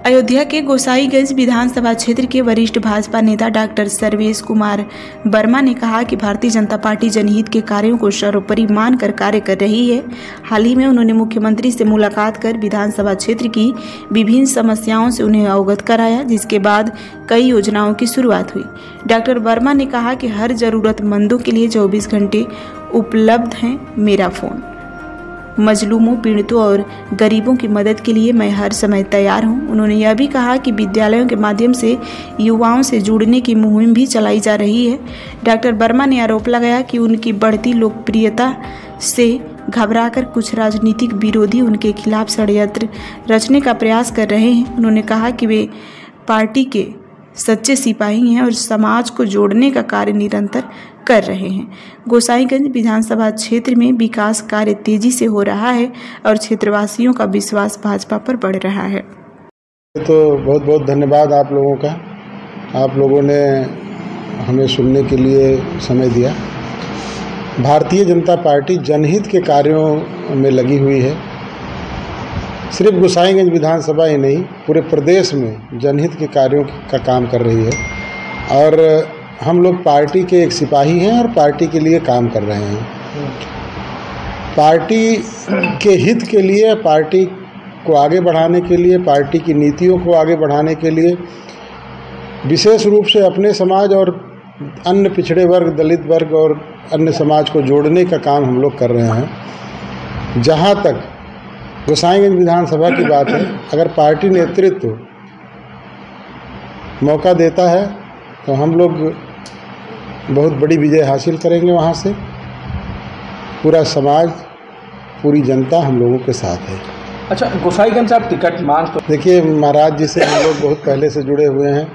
अयोध्या के गोसाईगंज विधानसभा क्षेत्र के वरिष्ठ भाजपा नेता डॉक्टर सर्वेश कुमार वर्मा ने कहा कि भारतीय जनता पार्टी जनहित के कार्यों को सर्वोपरि मानकर कार्य कर रही है। हाल ही में उन्होंने मुख्यमंत्री से मुलाकात कर विधानसभा क्षेत्र की विभिन्न समस्याओं से उन्हें अवगत कराया, जिसके बाद कई योजनाओं की शुरुआत हुई। डॉक्टर वर्मा ने कहा कि हर जरूरतमंदों के लिए 24 घंटे उपलब्ध है मेरा फोन। मजलूमों, पीड़ितों और गरीबों की मदद के लिए मैं हर समय तैयार हूं। उन्होंने यह भी कहा कि विद्यालयों के माध्यम से युवाओं से जुड़ने की मुहिम भी चलाई जा रही है। डॉक्टर वर्मा ने आरोप लगाया कि उनकी बढ़ती लोकप्रियता से घबराकर कुछ राजनीतिक विरोधी उनके खिलाफ षड्यंत्र रचने का प्रयास कर रहे हैं। उन्होंने कहा कि वे पार्टी के सच्चे सिपाही हैं और समाज को जोड़ने का कार्य निरंतर कर रहे हैं। गोसाईगंज विधानसभा क्षेत्र में विकास कार्य तेजी से हो रहा है और क्षेत्रवासियों का विश्वास भाजपा पर बढ़ रहा है। तो बहुत बहुत धन्यवाद आप लोगों का। आप लोगों ने हमें सुनने के लिए समय दिया। भारतीय जनता पार्टी जनहित के कार्यों में लगी हुई है। सिर्फ गोसाईगंज विधानसभा ही नहीं, पूरे प्रदेश में जनहित के कार्यों का काम कर रही है और हम लोग पार्टी के एक सिपाही हैं और पार्टी के लिए काम कर रहे हैं। पार्टी के हित के लिए, पार्टी को आगे बढ़ाने के लिए, पार्टी की नीतियों को आगे बढ़ाने के लिए विशेष रूप से अपने समाज और अन्य पिछड़े वर्ग, दलित वर्ग और अन्य समाज को जोड़ने का काम हम लोग कर रहे हैं। जहाँ तक गोसाईगंज विधानसभा की बात है, अगर पार्टी नेतृत्व मौका देता है तो हम लोग बहुत बड़ी विजय हासिल करेंगे। वहाँ से पूरा समाज, पूरी जनता हम लोगों के साथ है। अच्छा, गोसाईगंज से आप टिकट मांग तो देखिए, महाराज जी से हम लोग बहुत पहले से जुड़े हुए हैं,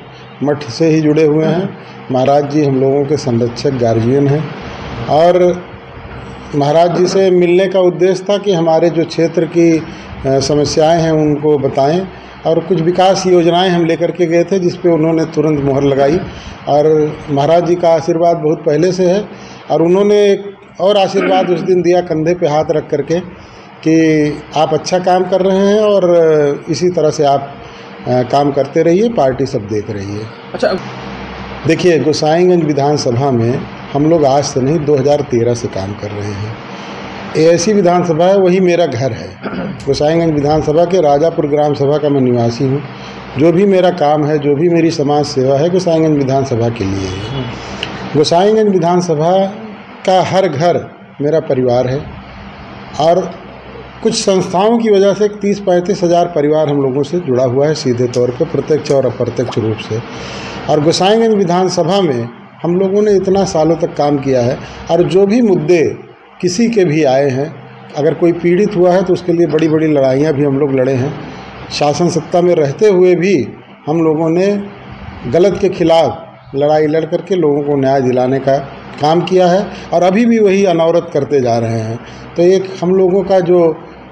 मठ से ही जुड़े हुए हैं। महाराज जी हम लोगों के संरक्षक, गार्जियन हैं और महाराज जी से मिलने का उद्देश्य था कि हमारे जो क्षेत्र की समस्याएं हैं उनको बताएं और कुछ विकास योजनाएं हम लेकर के गए थे, जिस पे उन्होंने तुरंत मुहर लगाई और महाराज जी का आशीर्वाद बहुत पहले से है। और उन्होंने एक और आशीर्वाद उस दिन दिया, कंधे पे हाथ रख करके, कि आप अच्छा काम कर रहे हैं और इसी तरह से आप काम करते रहिए, पार्टी सब देख रही है। अच्छा, देखिए, गोसाईगंज विधानसभा में हम लोग आज से नहीं, 2013 से काम कर रहे हैं। ऐसी विधानसभा है, वही मेरा घर है। गोसाईगंज विधानसभा के राजापुर ग्राम सभा का मैं निवासी हूँ। जो भी मेरा काम है, जो भी मेरी समाज सेवा है, गोसाईगंज विधानसभा के लिए है। गोसाईगंज विधानसभा का हर घर मेरा परिवार है और कुछ संस्थाओं की वजह से 30-35 हज़ार परिवार हम लोगों से जुड़ा हुआ है, सीधे तौर पर, प्रत्यक्ष और अप्रत्यक्ष रूप से। और गोसाईगंज विधानसभा में हम लोगों ने इतना सालों तक काम किया है और जो भी मुद्दे किसी के भी आए हैं, अगर कोई पीड़ित हुआ है तो उसके लिए बड़ी बड़ी लड़ाइयाँ भी हम लोग लड़े हैं। शासन सत्ता में रहते हुए भी हम लोगों ने गलत के खिलाफ लड़ाई लड़ करके लोगों को न्याय दिलाने का काम किया है और अभी भी वही अनवरत करते जा रहे हैं। तो एक हम लोगों का जो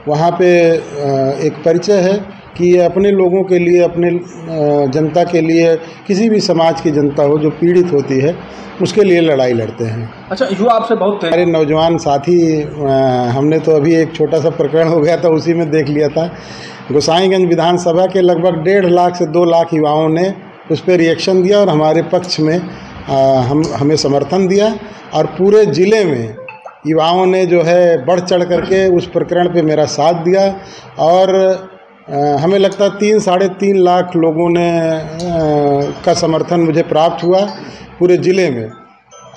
वहाँ पे एक परिचय है कि ये अपने लोगों के लिए, अपने जनता के लिए, किसी भी समाज की जनता हो जो पीड़ित होती है, उसके लिए लड़ाई लड़ते हैं। अच्छा, युवा आपसे बहुत हमारे नौजवान साथी, हमने तो अभी एक छोटा सा प्रकरण हो गया था, उसी में देख लिया था। गोसाईगंज विधानसभा के लगभग 1.5 लाख से 2 लाख युवाओं ने उस पर रिएक्शन दिया और हमारे पक्ष में हमें समर्थन दिया और पूरे ज़िले में युवाओं ने जो है बढ़ चढ़ करके उस प्रकरण पे मेरा साथ दिया और हमें लगता है 3-3.5 लाख लोगों ने का समर्थन मुझे प्राप्त हुआ पूरे ज़िले में।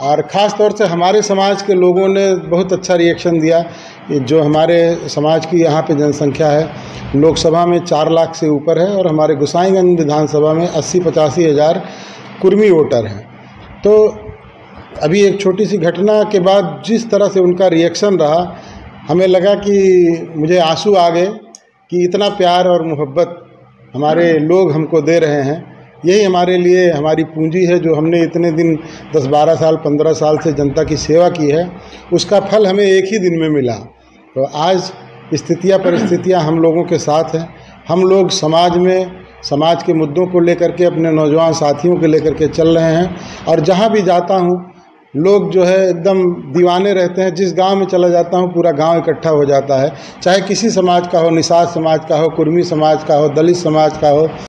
और ख़ास तौर से हमारे समाज के लोगों ने बहुत अच्छा रिएक्शन दिया। जो हमारे समाज की यहाँ पे जनसंख्या है, लोकसभा में 4 लाख से ऊपर है और हमारे गोसाईगंज विधानसभा में 80-85 हज़ार कुर्मी वोटर हैं। तो अभी एक छोटी सी घटना के बाद जिस तरह से उनका रिएक्शन रहा, हमें लगा कि मुझे आंसू आ गए कि इतना प्यार और मोहब्बत हमारे लोग हमको दे रहे हैं। यही हमारे लिए हमारी पूंजी है, जो हमने इतने दिन 10-12 साल 15 साल से जनता की सेवा की है, उसका फल हमें एक ही दिन में मिला। तो आज परिस्थितियाँ हम लोगों के साथ हैं। हम लोग समाज में, समाज के मुद्दों को लेकर के, अपने नौजवान साथियों को लेकर के चल रहे हैं और जहाँ भी जाता हूँ लोग जो है एकदम दीवाने रहते हैं। जिस गांव में चला जाता हूँ पूरा गांव इकट्ठा हो जाता है, चाहे किसी समाज का हो, निषाद समाज का हो, कुर्मी समाज का हो, दलित समाज का हो।